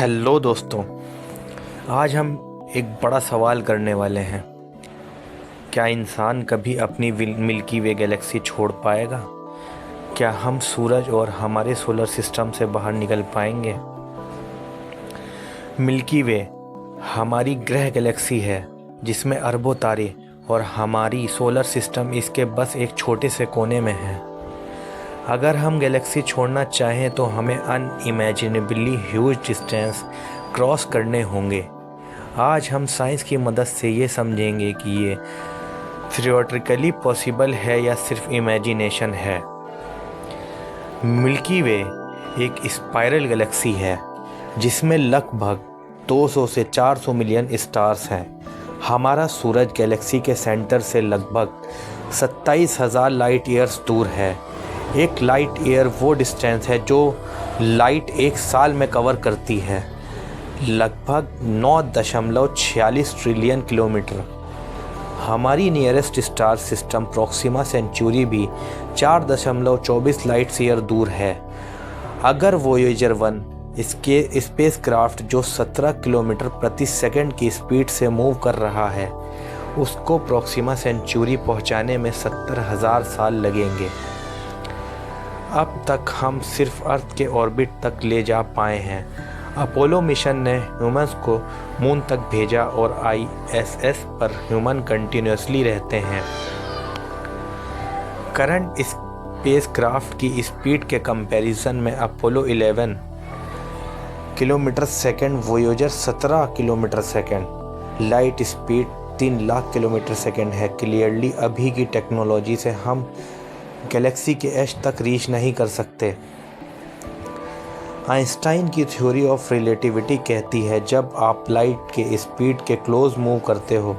Hello दोस्तों, आज हम एक बड़ा सवाल करने वाले हैं। क्या इंसान कभी अपनी मिल्की वे गैलेक्सी छोड़ पाएगा? क्या हम सूरज और हमारे सोलर सिस्टम से बाहर निकल पाएंगे? मिल्की वे हमारी ग्रह गैलेक्सी है जिसमें अरबों तारे और हमारी सोलर सिस्टम इसके बस एक छोटे से कोने में है। अगर हम गैलेक्सी छोड़ना चाहें तो हमें अनइमेजिनेबली ह्यूज डिस्टेंस क्रॉस करने होंगे। आज हम साइंस की मदद से ये समझेंगे कि ये थियोरेटिकली पॉसिबल है या सिर्फ इमेजिनेशन है। मिल्की वे एक स्पाइरल गैलेक्सी है जिसमें लगभग 200 से 400 मिलियन स्टार्स हैं। हमारा सूरज गैलेक्सी के सेंटर से लगभग 27,000 लाइट ईयर्स दूर है। एक लाइट ईयर वो डिस्टेंस है जो लाइट एक साल में कवर करती है, लगभग 9.46 ट्रिलियन किलोमीटर। हमारी nearest star system Proxima Centauri भी 4.24 लाइट ईयर दूर है। अगर वोयेजर 1 इसके स्पेसक्राफ्ट जो 17 किलोमीटर प्रति सेकंड की स्पीड से मूव कर रहा है, उसको प्रोक्सिमा सेंचुरी पहुंचाने में 70,000 साल लगेंगे। अब तक हम सिर्फ अर्थ के ऑर्बिट तक ले जा पाए हैं। अपोलो मिशन ने ह्यूमंस को मून तक भेजा और ISS पर ह्यूमन कंटिन्यूसली रहते हैं। करंट स्पेसक्राफ्ट की स्पीड के कंपैरिजन में Apollo 11 kilometre second, Voyager 17 kilometre second, light speed 3 lakh kilometre second है। क्लियरली अभी की टेक्नोलॉजी से हम गैलेक्सी के एज तक रीच नहीं कर सकते। आइंस्टाइन की थ्योरी ऑफ रिलेटिविटी कहती है जब आप लाइट के स्पीड के क्लोज मूव करते हो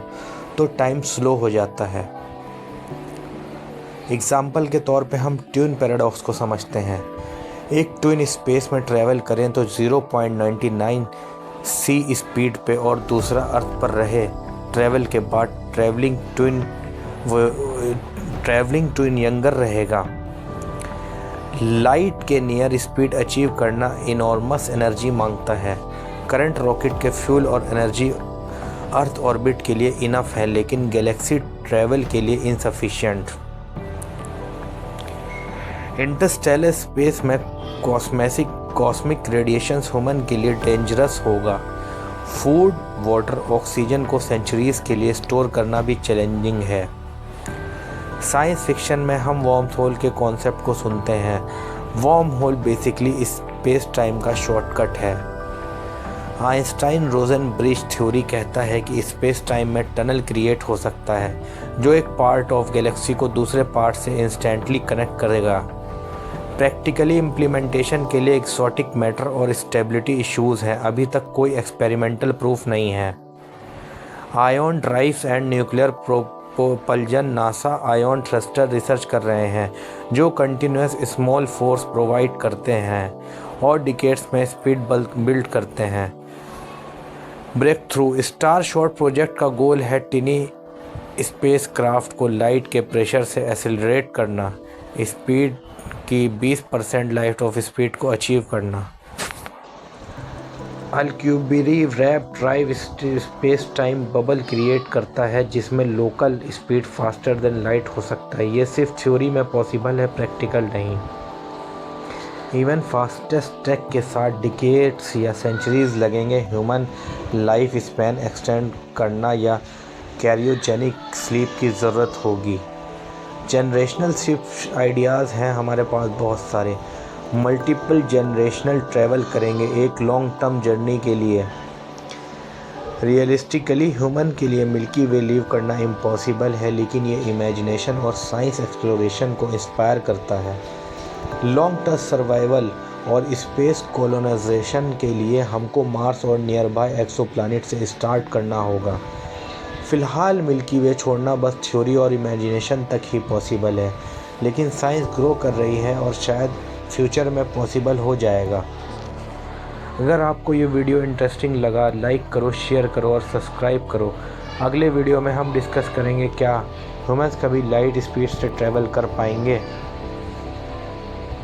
तो टाइम स्लो हो जाता है। एग्जाम्पल के तौर पे हम ट्विन पैराडॉक्स को समझते हैं। एक ट्विन स्पेस में ट्रैवल करें तो 0.99 सी स्पीड पे और दूसरा अर्थ पर रहे। ट्रैवल के बाद ट्रैवलिंग ट्विन यंगर रहेगा। लाइट के नियर स्पीड अचीव करना इनॉर्मस एनर्जी मांगता है। करंट रॉकेट के फ्यूल और एनर्जी अर्थ ऑर्बिट के लिए इनफ है, लेकिन गैलेक्सी ट्रैवल के लिए इनसफिशिएंट। इंटरस्टेलर स्पेस में कॉस्मिक रेडिएशन ह्यूमन के लिए डेंजरस होगा। फूड, वाटर, ऑक्सीजन को सेंचुरीज के लिए स्टोर करना भी चैलेंजिंग है। साइंस फिक्शन में हम वर्म होल के कॉन्सेप्ट को सुनते हैं। Worm hole basically space time का शॉर्टकट है। आइंस्टाइन रोजन ब्रिज थ्योरी कहता है कि स्पेस टाइम में टनल क्रिएट हो सकता है जो एक पार्ट ऑफ गैलेक्सी को दूसरे पार्ट से इंस्टेंटली कनेक्ट करेगा। प्रैक्टिकली इम्प्लीमेंटेशन के लिए एक्सोटिक मैटर और स्टेबिलिटी इश्यूज हैं। अभी तक कोई एक्सपेरिमेंटल प्रूफ नहीं है। Ion drives and nuclear propulsion NASA ion thruster research कर रहे हैं जो कंटिन्यूस स्मॉल फोर्स प्रोवाइड करते हैं और डिकेड्स में स्पीड बिल्ड करते हैं। Breakthrough Starshot project का गोल है टिनी स्पेसक्राफ्ट को लाइट के प्रेशर से एक्सेलरेट करना, स्पीड की 20% लाइट ऑफ स्पीड को अचीव करना। Alcubierre warp drive space time bubble create करता है जिसमें local speed faster than light हो सकता है। ये सिर्फ थ्योरी में पॉसिबल है, प्रैक्टिकल नहीं। इवन फास्टेस्ट टेक के साथ डिकेड्स या सेंचुरीज लगेंगे ह्यूमन लाइफ स्पैन एक्सटेंड करना या क्रायोजेनिक स्लीप की ज़रूरत होगी। जनरेशनल शिफ्ट आइडियाज़ हैं हमारे पास बहुत सारे। मल्टीपल जनरेशनल ट्रैवल करेंगे एक लॉन्ग टर्म जर्नी के लिए। रियलिस्टिकली ह्यूमन के लिए मिल्की वे लीव करना इम्पॉसिबल है, लेकिन ये इमेजिनेशन और साइंस एक्सप्लोरेशन को इंस्पायर करता है। लॉन्ग टर्म सर्वाइवल और स्पेस कॉलोनाइजेशन के लिए हमको मार्स और नियर बाय एक्सोप्लैनेट से स्टार्ट करना होगा। फ़िलहाल मिल्की वे छोड़ना बस थ्योरी और इमेजिनेशन तक ही पॉसिबल है, लेकिन साइंस ग्रो कर रही है और शायद फ्यूचर में पॉसिबल हो जाएगा। अगर आपको ये वीडियो इंटरेस्टिंग लगा, लाइक करो, शेयर करो और सब्सक्राइब करो। अगले वीडियो में हम डिस्कस करेंगे क्या ह्यूमंस कभी लाइट स्पीड से ट्रैवल कर पाएंगे।